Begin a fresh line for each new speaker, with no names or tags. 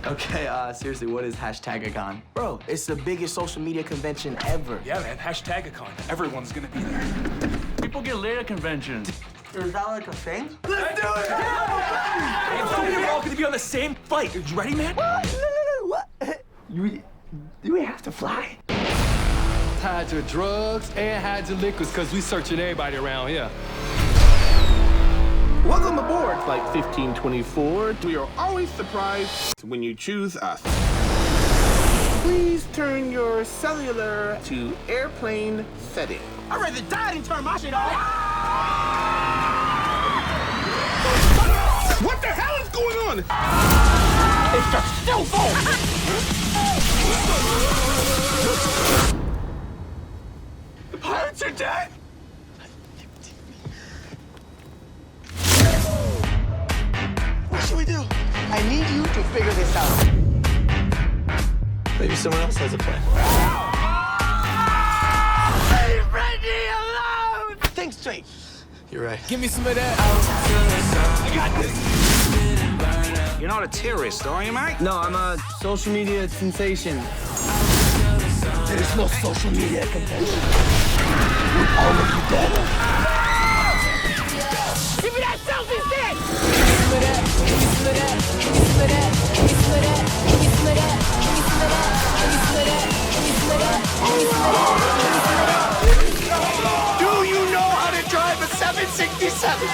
Okay, seriously, what is #Agacon?
Bro, it's the biggest social media convention ever.
Yeah, man, #Agacon. Everyone's gonna be there.
People get laid at conventions.
Is that like a thing?
Let's do it! Hey, we're all gonna be on the same flight. Are you ready, man?
What? Do we have to fly?
Hide your drugs and hide your liquors, because we searching everybody around here.
Welcome aboard Flight 1524. We are always surprised when you choose us. Please turn your cellular to airplane setting.
I'd rather die than turn my shit off.
What the hell is going on?
It's a cell phone!
The pirates are dead!
What should we do? I need you to figure this out.
Maybe someone else has a plan.
Leave Reggie alone! Think straight.
You're right.
Give me some of that.
I got this!
You're not a terrorist, are you, mate?
No, I'm a social media sensation.
There's no social media convention. With all of you dead. Give me that selfie stick!
Do you know how to drive a 767?